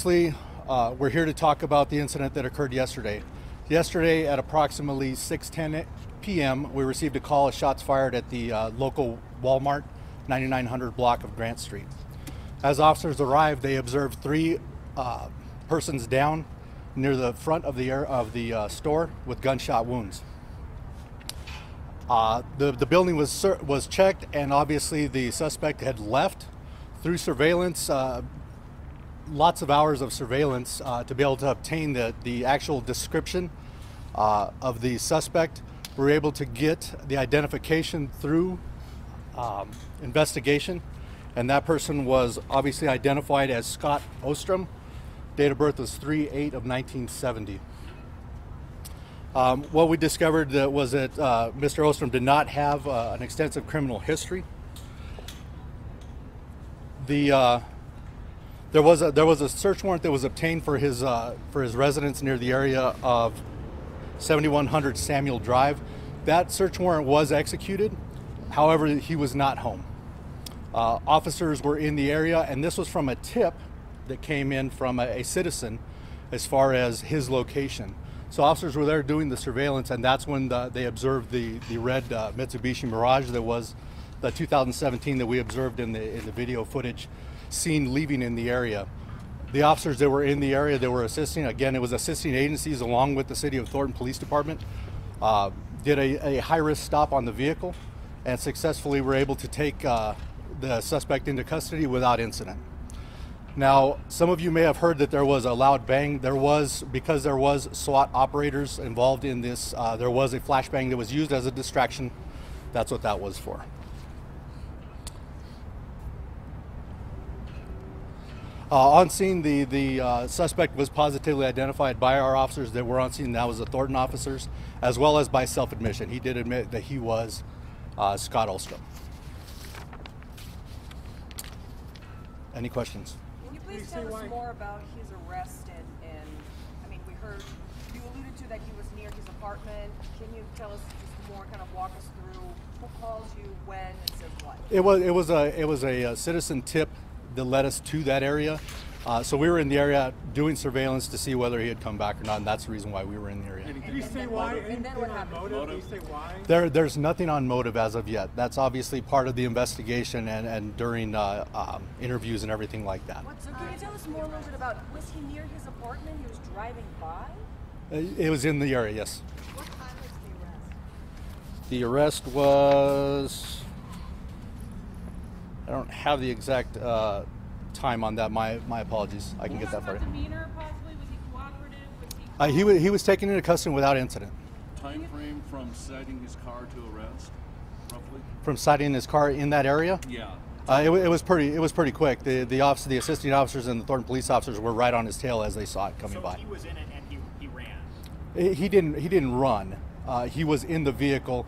Obviously, we're here to talk about the incident that occurred yesterday. Yesterday at approximately 6:10 p.m., we received a call of shots fired at the local Walmart, 9900 block of Grant Street. As officers arrived, they observed three persons down near the front of the store with gunshot wounds. The building was checked, and obviously the suspect had left. Through surveillance, lots of hours of surveillance to be able to obtain the actual description of the suspect. We were able to get the identification through investigation, and that person was obviously identified as Scott Ostrem. Date of birth was 3/8 of 1970. What we discovered was that Mr. Ostrem did not have an extensive criminal history. There was a search warrant that was obtained for his residence near the area of 7100 Samuel Drive. That search warrant was executed. However, he was not home. Officers were in the area, and this was from a tip that came in from a citizen as far as his location. So officers were there doing the surveillance, and that's when they observed the red Mitsubishi Mirage that was the 2017 that we observed in the video footage seen leaving in the area. The officers that were in the area that were assisting, again, it was assisting agencies along with the City of Thornton Police Department, did a high-risk stop on the vehicle and successfully were able to take the suspect into custody without incident. Now, some of you may have heard that there was a loud bang. Because there was SWAT operators involved in this, there was a flashbang that was used as a distraction. That's what that was for. On scene, the suspect was positively identified by our officers that were on scene. That was the Thornton officers, as well as by self-admission. He did admit that he was Scott Ostrem. Any questions? Can you please tell us more about his arrest and I mean, we heard, you alluded to that he was near his apartment. Can you tell us just more, kind of walk us through who calls you, when, and says what? It was a citizen tip that led us to that area. So we were in the area doing surveillance to see whether he had come back or not, and that's the reason why we were in the area. Did he say why? And then what happened? Did he say why? There's nothing on motive as of yet. That's obviously part of the investigation and during interviews and everything like that. So can you tell us more a little bit about, was he near his apartment? He was driving by? It was in the area, yes. What time was The arrest was, I don't have the exact time on that. My apologies. I can get that for you. Demeanor, possibly? Was he cooperative? Was he was taken into custody without incident. Time frame from citing his car to arrest, roughly? From citing his car in that area? Yeah. It was pretty quick. The assisting officers and the Thornton police officers were right on his tail as they saw it coming by. So he was in it and he ran. He didn't run. He was in the vehicle.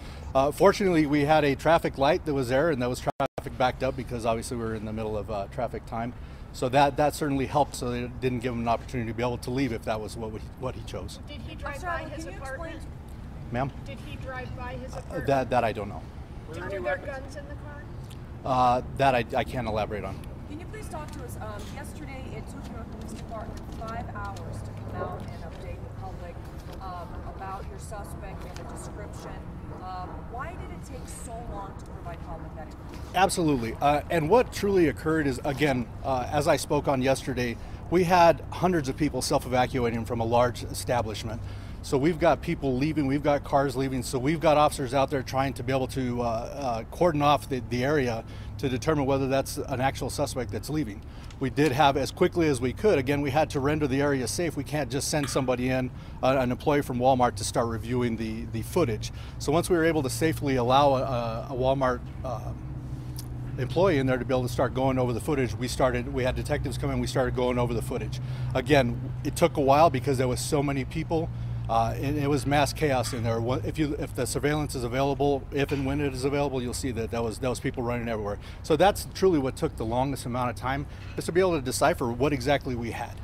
Fortunately, we had a traffic light that was there, and that was traffic backed up because obviously we were in the middle of traffic time. So that certainly helped. So it didn't give him an opportunity to be able to leave if that was what he chose. Did he drive by his apartment? Ma'am? Did he drive by his apartment? That I don't know. Were there guns in the car? That I can't elaborate on. Can you please talk to us? Yesterday, it took your police department 5 hours to come out and update the public about your suspect and the description. Why did it take so long to provide public that information? Absolutely. And what truly occurred is, again, as I spoke on yesterday, we had hundreds of people self-evacuating from a large establishment. So we've got people leaving, we've got cars leaving, so we've got officers out there trying to be able to cordon off the area to determine whether that's an actual suspect that's leaving. We did have, as quickly as we could, again, we had to render the area safe. We can't just send somebody in, an employee from Walmart, to start reviewing the footage. So once we were able to safely allow a Walmart employee in there to be able to start going over the footage, we had detectives come in, we started going over the footage. Again, it took a while because there was so many people. It was mass chaos in there. If the surveillance is available, if and when it is available, you'll see that there was people running everywhere. So that's truly what took the longest amount of time, is to be able to decipher what exactly we had.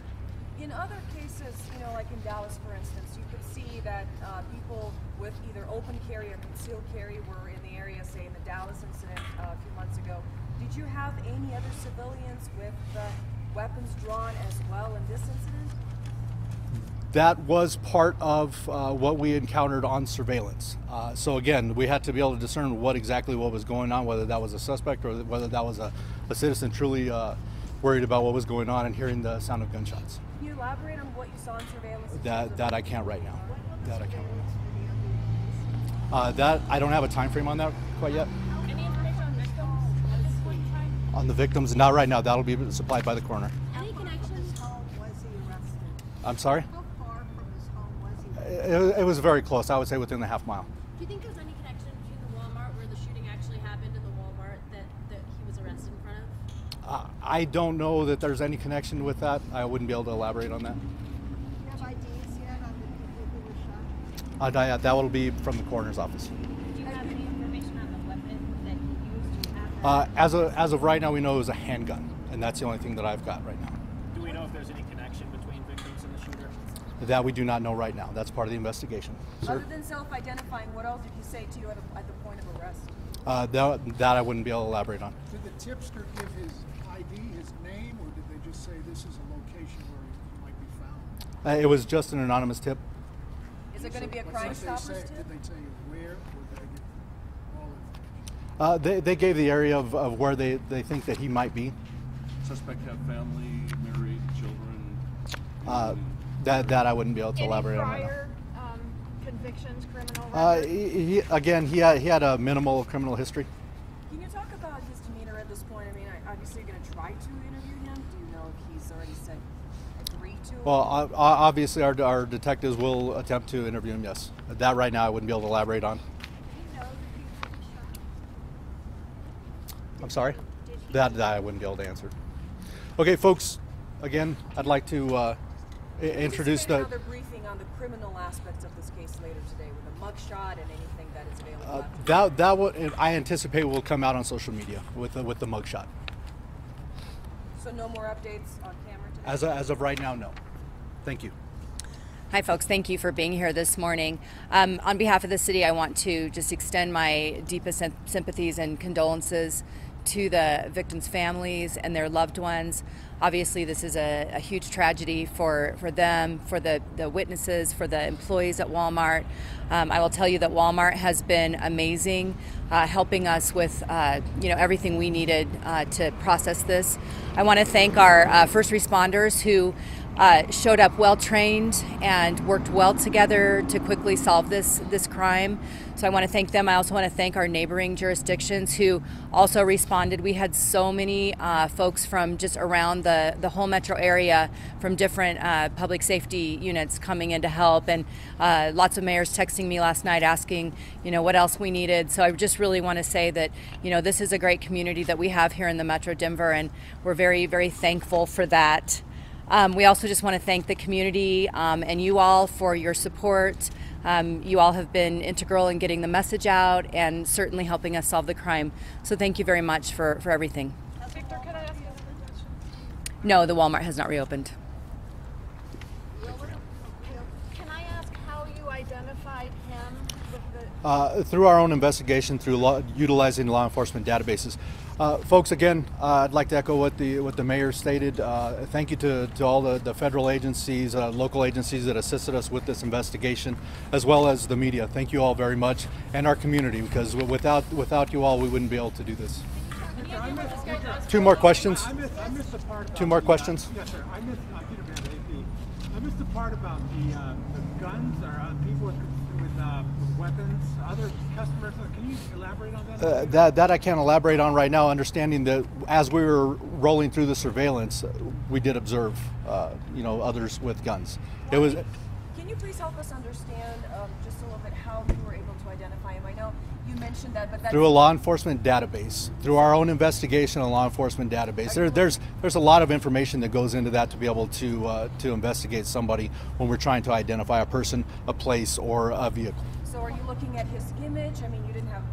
In other cases, like in Dallas, for instance, you could see that people with either open carry or concealed carry were in the area, say in the Dallas incident a few months ago. Did you have any other civilians with weapons drawn as well in this That was part of what we encountered on surveillance. So again, we had to be able to discern what was going on, whether that was a suspect or whether that was a citizen truly worried about what was going on and hearing the sound of gunshots. Can you elaborate on what you saw in surveillance? That I can't right now. That I can't. That I don't have a time frame on that quite yet. Any information on victims at this point in time? On the victims, not right now. That'll be supplied by the coroner. Any connections? How was he arrested? I'm sorry? How far from his home was he? It was very close. I would say within the half mile. Do you think there's any connection between the Walmart where the shooting actually happened and the Walmart that he was arrested in front of? I don't know that there's any connection with that. I wouldn't be able to elaborate on that. Do you have IDs yet on the people who were shot? That will be from the coroner's office. Do you have any information on the weapon that he used to have? As of right now, we know it was a handgun, and that's the only thing that I've got right now. Do we know if there's any connection between victims and the shooter? That we do not know right now. That's part of the investigation. Sir? Other than self-identifying, what else did he say to you at the point of arrest? That I wouldn't be able to elaborate on. Did the tipster give his ID, his name, or did they just say this is a location where he might be found? It was just an anonymous tip. Is it going to be a Crime Stoppers tip? Did they tell you where, or did they get all information? They gave the area of where they think that he might be. Suspect have family, married, children? That I wouldn't be able to elaborate on right now. Prior convictions, criminal record? He had a minimal criminal history. Can you talk about his demeanor at this point? I mean, obviously you're going to try to interview him. Do you know if he's already said agree to it? Well, obviously our detectives will attempt to interview him, yes. That right now I wouldn't be able to elaborate on. I'm sorry? That I wouldn't be able to answer. Okay, folks, again, I'd like to introduce the... another briefing on the criminal aspects of this case later today with a mugshot and anything that is available. That will, I anticipate will come out on social media with the mugshot. So no more updates on camera today? As of right now, no. Thank you. Hi folks, thank you for being here this morning. On behalf of the city, I want to just extend my deepest sympathies and condolences to the victims' families and their loved ones. Obviously, this is a huge tragedy for them, for the witnesses, for the employees at Walmart. I will tell you that Walmart has been amazing, helping us with everything we needed to process this. I want to thank our first responders who showed up well trained and worked well together to quickly solve this crime. So I want to thank them. I also want to thank our neighboring jurisdictions who also responded. We had so many folks from just around the whole metro area from different public safety units coming in to help, and lots of mayors texting me last night asking, what else we needed. So I just really want to say that, this is a great community that we have here in the Metro Denver, and we're very, very thankful for that. We also just want to thank the community and you all for your support. You all have been integral in getting the message out and certainly helping us solve the crime. So thank you very much for everything. Victor, can I ask you another question? No, the Walmart has not reopened. Can I ask how you identified him with the... Through our own investigation, through utilizing law enforcement databases. Folks, again, I'd like to echo what the mayor stated. Thank you to all the federal agencies, local agencies that assisted us with this investigation, as well as the media. Thank you all very much, and our community, because without you all, we wouldn't be able to do this. Two more questions? I missed the part about Two more questions? Yes, sir. I missed Peter Van AP. I missed the part about the guns or people with weapons, other customers. Can you elaborate on that? That I can't elaborate on right now, understanding that as we were rolling through the surveillance, we did observe, others with guns. It was. Can you please help us understand just a little bit how you were able to identify him? I know you mentioned that, but that's... Through a law enforcement database, through our own investigation, a law enforcement database. There's a lot of information that goes into that to be able to investigate somebody when we're trying to identify a person, a place, or a vehicle. So are you looking at his image? I mean, did you have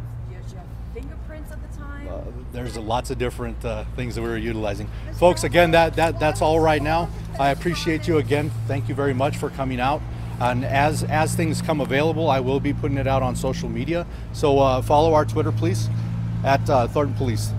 fingerprints at the time? There's lots of different things that we were utilizing. Folks, again, that's all right now. I appreciate you again. Thank you very much for coming out. And as things come available, I will be putting it out on social media. So follow our Twitter, please, at Thornton Police.